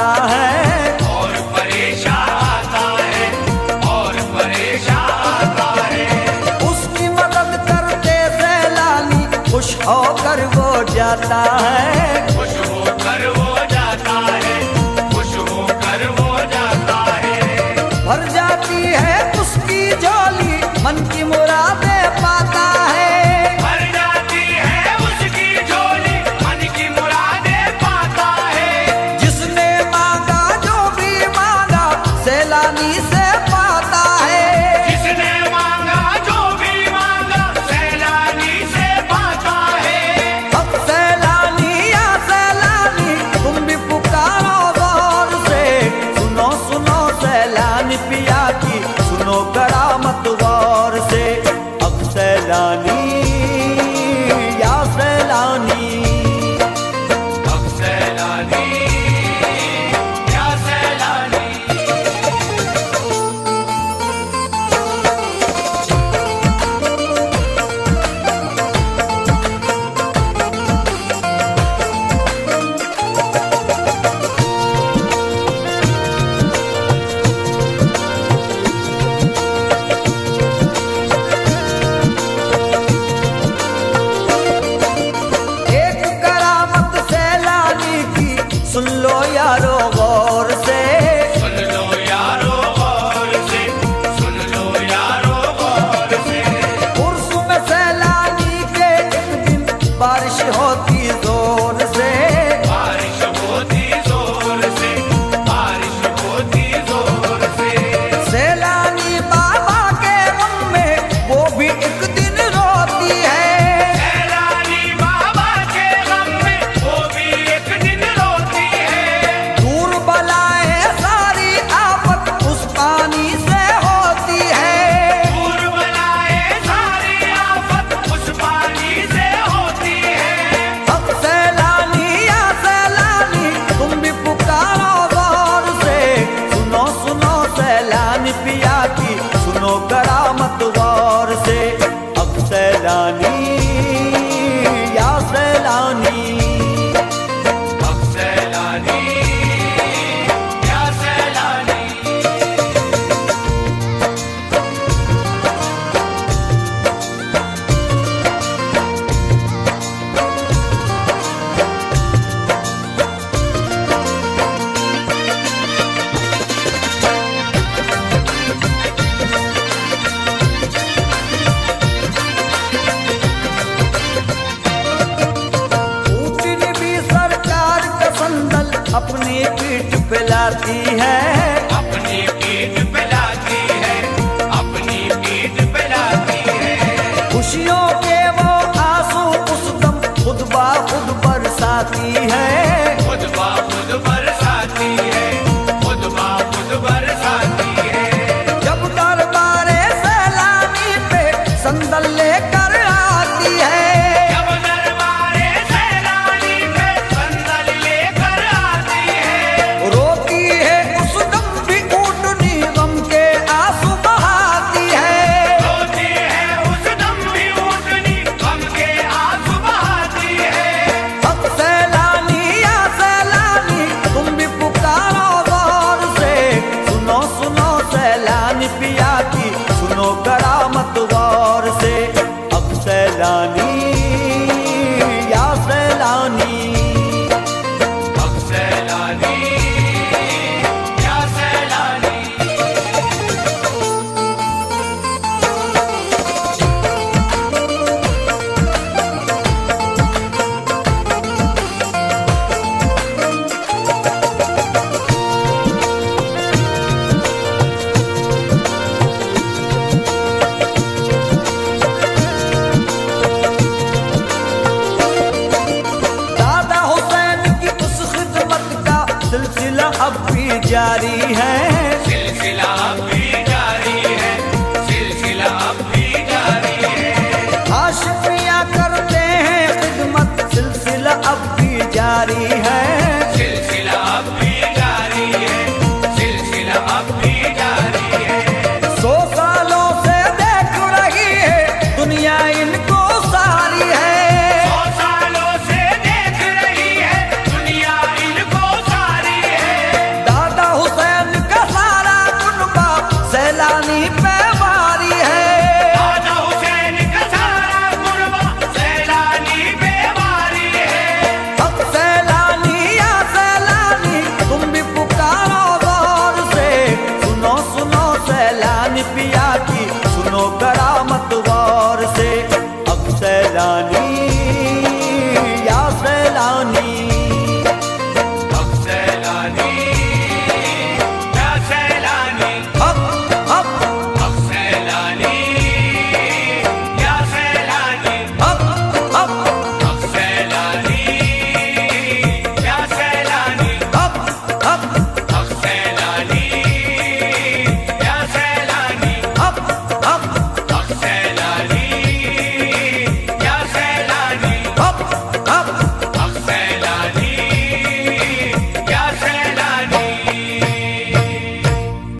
आता है, और परेशान आता है, और परेशान आता है। उसकी मदद करते सैलानी खुश होकर वो जाता है, खुश होकर वो जाता है, खुश होकर वो जाता है। भर जाती है उसकी झोली, मन की मुरादें पाता है, भर जाती है उसकी झोली, मन की मुरादें पाता है। जिसने मांगा जो भी मांगा सैलानी से पाता है, जिसने मांगा जो भी मांगा सैलानी से पाता है। अब सैलानी या सैलानी तुम भी पुकारो गौर से, सुनो सुनो सैलानी पिया की सुनो करामत गौर से। अब सैलानी या सैलानी, अब सैलानी या सैलानी। एक करामत सैलानी की सुन लो यारो गौर से, सुन लो यारो गौर से, सुन लो यारो गौर से। उर्स में सैलानी के एक दिन बारिश होती जोर से, बारिश होती जोर से, बारिश होती जोर से। सैलानी बाबा के गम में वो भी एक दिन रोती है, सैलानी बाबा के गम में वो भी एक दिन रोती है। दूर बलाए सारी आफत उस पानी से होती है, दूर बनाए सारी आफत उस पानी से होती है। अब सैलानी या सैलानी तुम भी पुकारो गौर से, सुनो सुनो सैलानी पिया की सुनो करामत गौर से। अब सैलानी या सैलानी, अब सैलानी या सैलानी। ऊँटनी भी सरकार का संदल अपनी पीठ पे लाती है, अपनी पीठ पे लाती है, अपनी पीठ पे लाती है। खुशियों के वो आंसू उस दम खुद बा खुद बरसाती है, खुद बा खुद बरसाती है, खुद बा खुद बरसाती है। जब दरबारे सैलानी पे संदल लेकर आती है, जब दरबारे सैलानी पे संदल लेकर आती है। रोती है उस दम भी ऊँटनी गम के आंसू बहाती है, रोती है उस दम भी ऊँटनी गम के आंसू बहाती है। अब सैलानी या सैलानी तुम भी पुकारो गौर से, सुनो सुनो सैलानी पिया की सुनो करामत गौर से। अब सैलानी या सैलानी, अब सैलानी या सैलानी। दादा हुसैन की उस खिदमत का सिलसिला अब भी जारी है, सिलसिला अब भी जारी है, सिलसिला अब भी जारी है। आशिकियाँ करते हैं खिदमत सिलसिला अब भी जारी